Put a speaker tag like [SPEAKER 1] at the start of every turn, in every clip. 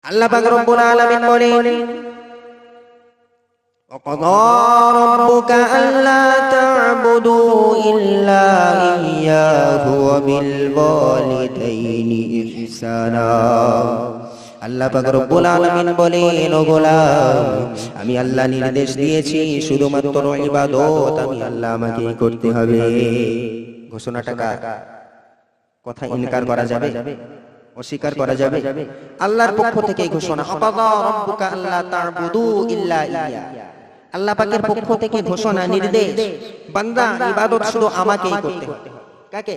[SPEAKER 1] আল্লাহ পাক রব্বুল আলামিন বলেন وَقَضَى رَبُّكَ أَلَّا تَعْبُدُوا إِلَّا إِيَّاهُ وَبِالْوَالِدَيْنِ إِحْسَانًا আল্লাহ পাক রব্বুল আলামিন বলেন ও গোলাম আমি আল্লাহ নির্দেশ দিয়েছি শুধুমাত্র ইবাদত আমি আল্লাহ আমাকে করতে হবে। ঘোষণাটা কার? কথা ইনকার করা যাবে? অস্বীকার করা যাবে? আল্লাহর পক্ষ থেকে ঘোষণা ওয়াকাদা রাব্বুকা আল্লা তা'বুদু ইল্লা ইয়্যা। আল্লাহ পাকের পক্ষ থেকে ঘোষণা নির্দেশ বান্দা ইবাদত শুধু আমাকেই করতে হবে। কাকে?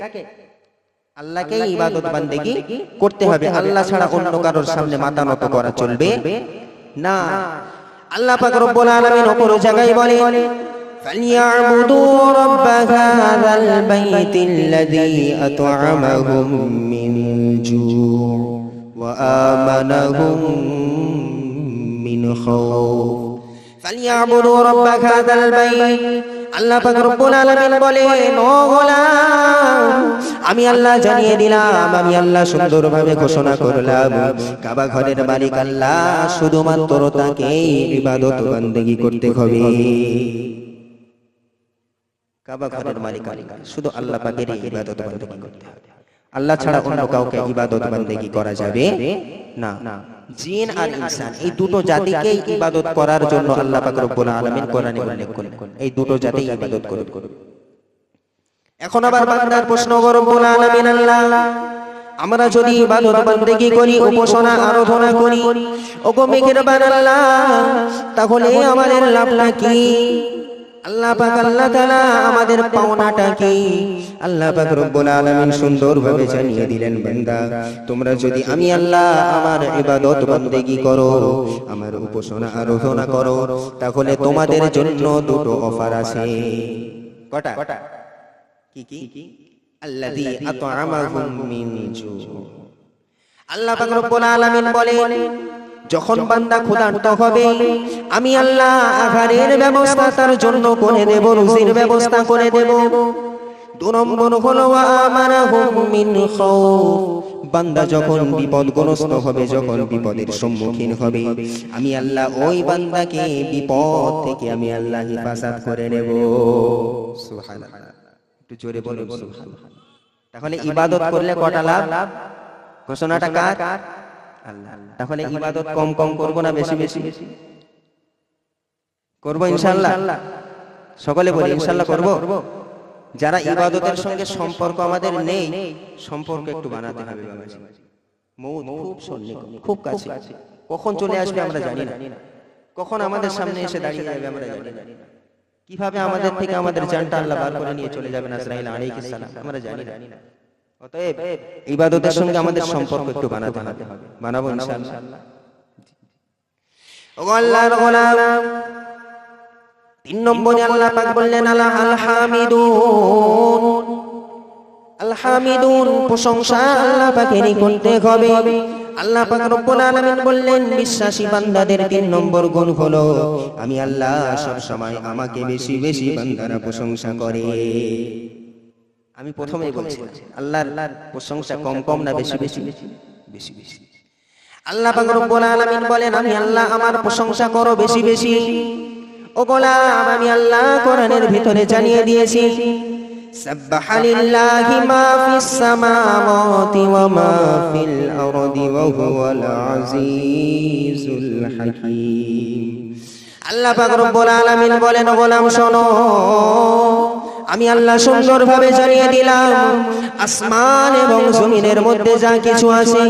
[SPEAKER 1] আল্লাহকেই ইবাদত বান্দেগী করতে হবে। আল্লাহ ছাড়া অন্য কারোর সামনে মাথা নত করা চলবে না। আল্লাহ পাক রব্বুল আলামিন অপর জায়গায় বলেন فَلْيَعْبُدُوا رَبَّ هَذَا الْبَيْتِ الَّذِي أَطْعَمَهُم مِّن جُوعٍ وَآمَنَهُم مِّنْ خَوْفٍ فَلْيَعْبُدُوا رَبَّ هَذَا الْبَيْتِ আল্লাহ পাক রব্বুল আলামিন বলেন ও গোলাম আমি আল্লাহ জানিয়ে দিলাম আমি আল্লাহ সুন্দরভাবে ঘোষণা করলাম কাবা ঘরের মালিক আল্লাহ শুধুমাত্র তাকেই ইবাদত বান্দেগী করতে হবে। কাবা ঘরের মালিক আল্লাহ শুধু আল্লাহ পাকেরই ইবাদত বান্দেগী করতে হবে। আল্লাহ ছাড়া অন্য কাউকে ইবাদত বান্দেগী করা যাবে না। জিন আর ইনসান এই দুটো জাতিকেই ইবাদত করার জন্য আল্লাহ পাক রব্বুল আলামিন কোরআনে উল্লেখ করেন এই দুটো জাতি ইবাদত করবে। এখন আবার বান্দার প্রশ্ন রব্বুল আলামিন আল্লাহ আমরা যদি ইবাদত বান্দেগী করি উপাসনা আরাধনা করি ওগো মেহেরবান আল্লাহ তাহলে আমাদের লাভটা কি? আল্লাহ পাক আল্লাহ তাআলা আমাদের পাওনাটা কি? আল্লাহ পাক রব্বুল আলামিন সুন্দরভাবে জানিয়ে দিলেন বান্দা তোমরা যদি আমি আল্লাহ আমার ইবাদত বান্দেগী করো আমার উপাসনা আরাধনা করো তাহলে তোমাদের জন্য দুটো অফার আছে। কটা? কি? আল্লাযী আত'আমাহুম মিন জু। আল্লাহ পাক রব্বুল আলামিন বলেন যখন বান্দা ক্ষুধার্ত হবে আমি আল্লাহ আহারের ব্যবস্থা তার জন্য করে দেব, রুজির ব্যবস্থা করে দেব। 2 নম্বর হলো আমানাহুম মিন খাউফ বান্দা যখন বিপদগ্রস্ত হবে যখন বিপদের সম্মুখীন হবে আমি আল্লাহ ওই বান্দাকে বিপদ থেকে আমি আল্লাহ হেফাজত করে নেব। সুবহানাল্লাহ একটু জোরে বলুন সুবহানাল্লাহ। তাহলে ইবাদত করলে কটা লাভ? ঘোষণাটা কার? আল্লাহ। তাহলে ইবাদত কম করব না বেশি করব? ইনশাআল্লাহ সকলে বলি ইনশাআল্লাহ করব। যারা ইবাদতের সঙ্গে সম্পর্ক আমাদের নেই সম্পর্ক একটু বানাতে হবে বাবাজি। মউত খুব সন্নিকট খুব কাছে, কখন চলে আসবে আমরা জানি না, কখন আমাদের সামনে এসে দাঁড়িয়ে যাবে আমরা জানি না, কিভাবে আমাদের থেকে আমাদের জানটা আল্লাহ বার করে নিয়ে চলে যাবেন আজরাইল আলাইহিস সালাম আমরা জানি না। অতএব ইবাদতের সঙ্গে আমাদের সম্পর্ক একটু বানাতে হবে, বানাবো ইনশাআল্লাহ। ও আল্লাহর গোলাম 3 নম্বরে আল্লাহ পাক বললেন আল হামিদুন। আল হামিদুন প্রশংসা আল্লাহ পাকেরই করতে হবে। আল্লাহ পাক রব্বুল আলামিন বললেন বিশ্বাসী বান্দাদের 3 নম্বর গুণ হলো আমি আল্লাহ সব সময় আমাকে বেশি বেশি বান্দারা প্রশংসা করে। আমি প্রথমেই বলছি আল্লাহর প্রশংসা কম না বেশি বেশি? আল্লাহ পাক রব্বুল আলামিন বলেন আমি আল্লাহ আমার প্রশংসা করো বেশি বেশি। ও গোলাম আমি আল্লাহ কোরআনের ভিতরে জানিয়ে দিয়েছি সাব্বাহা লিল্লাহি মা ফিস সামাওয়াতি ওয়া মা ফিল আরদি ওয়া হুয়াল আজিজুল হাকীম। আল্লাহ পাক রব্বুল আলামিন বলেন ও গোলাম শোনো আমি আল্লাহ সুন্দরভাবে জানিয়ে দিলাম আসমান এবং জমিনের মধ্যে যা কিছু আছে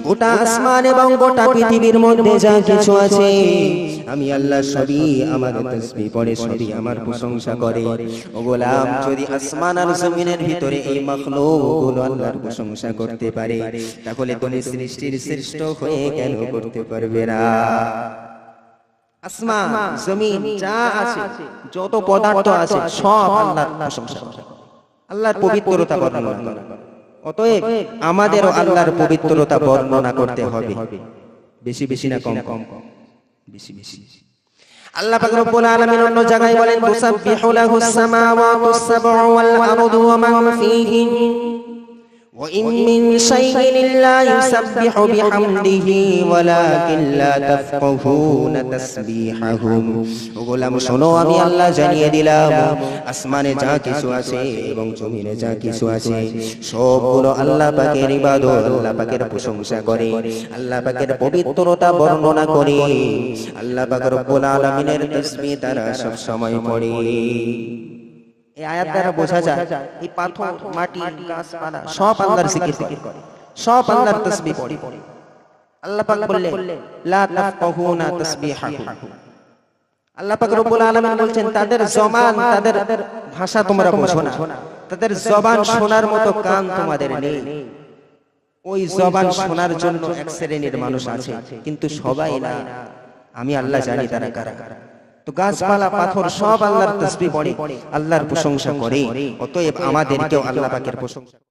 [SPEAKER 1] গোটা আসমান এবং গোটা পৃথিবীর মধ্যে যা কিছু আছে আমি আল্লাহ সবই আমার তাসবিহ পড়ে সবই আমার প্রশংসা করে। ও গোলাম যদি আসমান আর জমিনের ভিতরে এই মাখলুকগুলো আল্লাহর প্রশংসা করতে পারে তাহলে তুমি সৃষ্টির শ্রেষ্ঠ হয়ে কেন করতে পারবে না? আসমান জমিন যা আছে যত পদার্থ আছে সব আল্লাহর প্রশংসা করে, আল্লাহর পবিত্রতা বর্ণনা করে। অতএব আমাদেরও আল্লাহর পবিত্রতা বর্ণনা করতে হবে বেশি বেশি না কম? বেশি বেশি। আল্লাহ পাক রব্বুল আলামিন অন্য জায়গায় বলেন তুসাব্বিহু লাহুস সামাওয়াতুস সাব'উ ওয়াল আরদু ওয়া মান ফীহিন وإن من شيء إلا يسبح بحمده ولكن لا تفقهون تسبيحهم গোলাম শোনো আমি আল্লাহ জানিয়ে দিলাম আসমানে যা কিছু আছে এবং জমিনে যা কিছু আছে সবগুলো আল্লাহ পাকের ইবাদত আল্লাহ পাকের প্রশংসা করে আল্লাহ পাকের পবিত্রতা বর্ণনা করে আল্লাহ পাক রব্বুল আলামিনের তাসবিহ তারা সব সময় পড়ে এই আয়াত দ্বারা বোঝা যায় এই পাথর মাটি গাছপালা সব আল্লাহর জিকির করে সব আল্লাহর তাসবিহ পড়ে আল্লাহ পাক বললেন লা তাফকাহুনা তাসবিহাহু আল্লাহ পাক রব্বুল আলামিন বলছেন তাদের জবান তাদের ভাষা তোমরা বোঝো না তাদের জবান শোনার মতো কান তোমাদের নেই ওই জবান শোনার জন্য এক শ্রেণীর মানুষ আছে কিন্তু সবাই না আমি আল্লাহ জানি তারা কারা তো গাছপালা পাথর সব আল্লাহর তাসবিহ পড়ে আল্লাহর প্রশংসা করে অতএব আমাদেরকেও আল্লাহ পাকের প্রশংসা